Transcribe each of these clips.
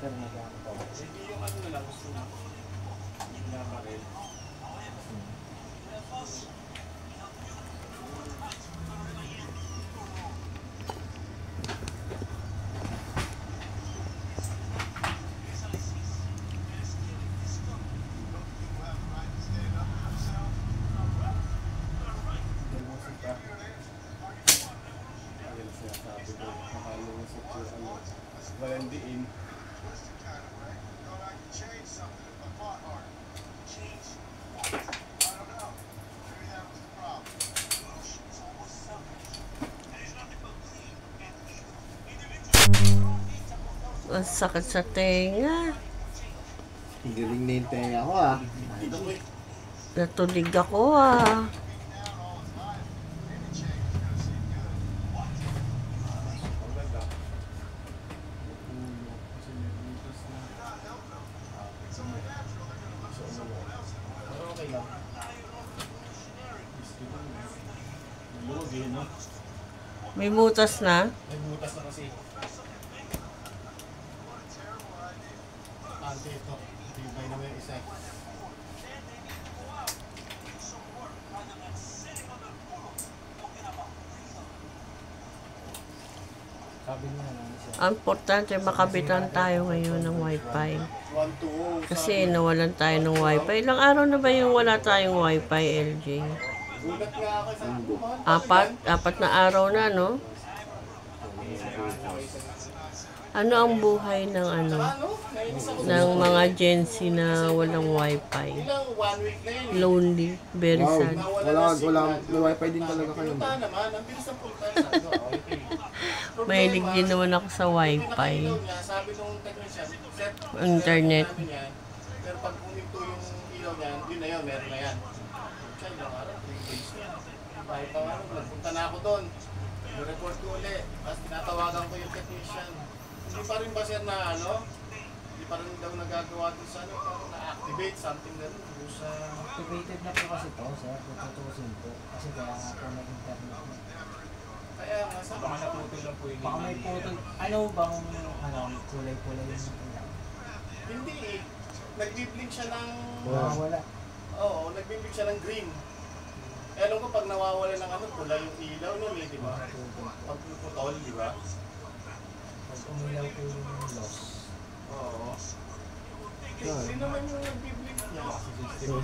Hindi yung ano na lang gusto na. Hindi na pa rin. Walang diin. Ang sakit sa tenga. Galing na yung tenga ko ah. Natulig ako ah. May butas na? May butas na kasi. Ante ito. Tibay naman yung isa. Ang importante makabitan tayo ngayon ng wifi. 1-2-0. Kasi nawalan tayo ng wifi. Ilang araw na ba yung wala tayong wifi, LJ? Gulat nga ako sa Apat na araw na, no? Ano ang buhay ng ng mga Gen Z na walang wifi? ilang 1 week na yun. Lonely, very Wow, sad. may wifi din talaga kayo. Punta naman, ang bilis ng punta. Sabi ko, okay. Mahilig din naman ako sa wifi. Sabi nung technician, set Internet. namin yan. Pero pag puminto yung ilaw niyan, yun na yun, meron na yan. Kaya ilang araw, 3 days na. Kahit pa nga, nagpunta na ako doon. Report ko ulit. Tapos tinatawagan ko yung technician. Hindi pa rin ba sir na hindi pa rin daw nagagawa doon sa parang na-activate, something na rin. Sa... Activated na po kasi to, sir. Tututusin po. Kasi kaya nga po nag-internet. Kaya nga, sabi ko, naputol lang po yung Baka may putol. Ano bang kulay-kulay yung ilaw? Hindi eh. Nagbiblink siya ng... Wala. Oo, nagbiblink siya ng green. Eh, alam ko pag nawawala ng pula yung ilaw nun eh, di ba? Pag putol, di ba? Pag umilaw po yung loss. Oo. Hindi naman yung nagbiblink niya. So,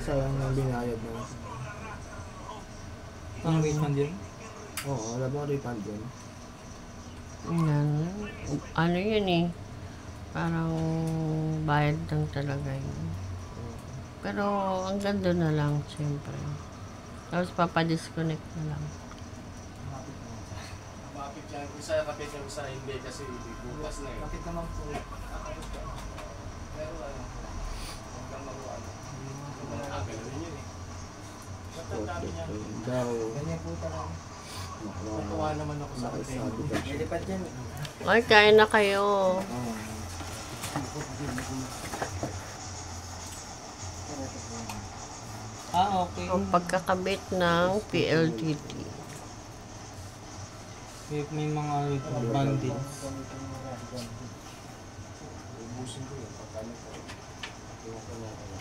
sayang ng binayad na. Ang refund yun? Oo, wala bang refund yun? Yan. Ano yun eh? Parang bayad lang talaga yun. Pero ang ganda na lang, siyempre. Tapos papadisconnect na lang. Mapit yan. Isa kapit yung isa hindi kasi bukas na eh. Bakit naman po? Pero hanggang makuha. Ganun yun eh. Ba't ang dami niya? Daw, Ganyan po talaga. Natuwa naman ako sa akin. Nilipad yan. Ay, kain na kayo. Okay. Ang pagkakabit ng PLDT. May mga bandits. Ubusin ko yun. Pagkano ko. Iwan ko na kaya.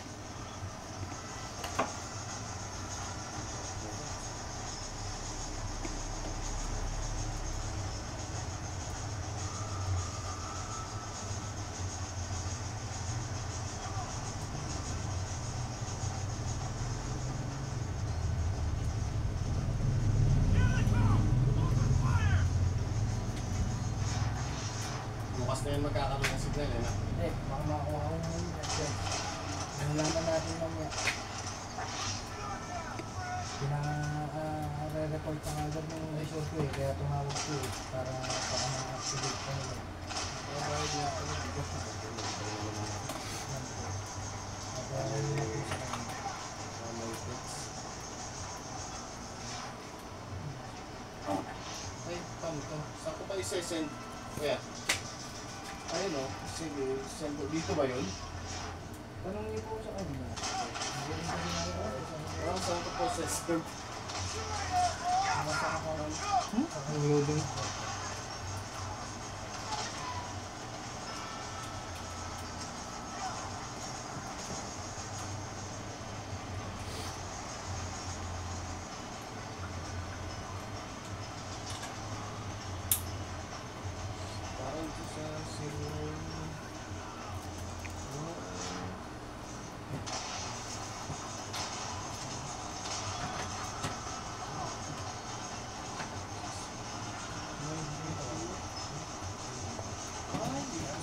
Bukas na yun magkakaroon ng signal eh na. Baka makakuha ko naman yun. Nalaman natin mamaya. Pinaka-re-report pa nga agad ng resort ko eh. Kaya tumawag ko eh. Para baka ma-activate pa nila. Kaya ba yun ako dito? Kaya yun na po sa kanya. Ay, paano to? Saan ko pa isa-send? Kuya? Ayun o. Sige, send ko. Dito ba yun? Tanong niyo po sa kanya. Saan ko po sa-send? Ang loading.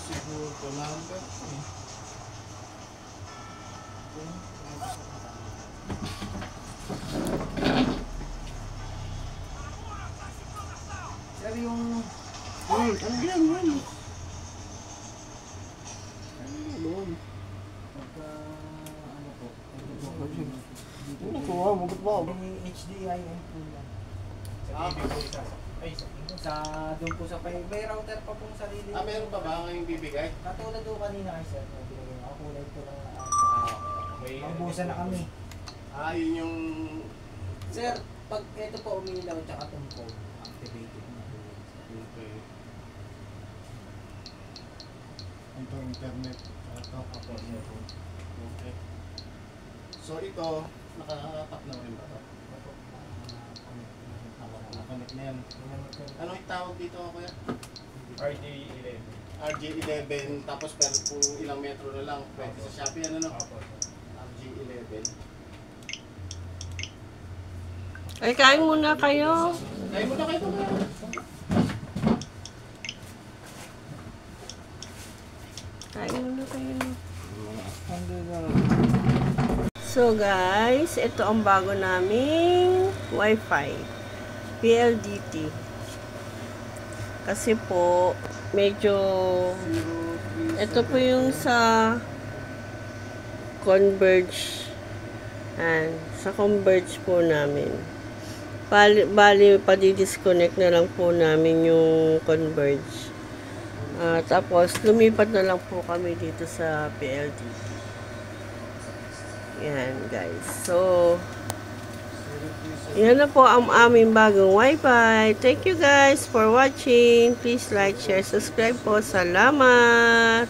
siguro ito number. Sir, yung Ano yan? Doon. pagka, ano po, Ano ko ha? Magot ba? may HDIM po yan. Ah, Doon po sa may router pa pong sarili. meron pa ba ngayong bibigay? Katulad doon kanina kay sir, binigay ako kulay ko lang na Okay. Maubusan na kami. Yun yung... Sir, pag ito po umilaw tsaka tumpog, activated na po. Okay. Ito internet. Ito. Ako, sir. Okay. So ito, nakatap na rin ba ito? Nakakonect na yan. Ano yung tawag dito kuya? RJ11. RJ11, tapos pero kung ilang metro na lang, pwede sa Shopee, ano no? RJ11. Ay, kain muna kayo. Kaya mo na kayo ito kuya. Kain muna kayo. Hanggang na. So guys, ito ang bago naming Wi-Fi. PLDT. Kasi po, medyo... Ito po yung sa Converge. Sa Converge po namin. Bali, padi-disconnect na lang po namin yung Converge. Tapos, lumipat na lang po kami dito sa PLDT. Yan, guys. So, yan na po ang aming bagong Wi-Fi. Thank you guys for watching. Please like, share, subscribe po. Salamat!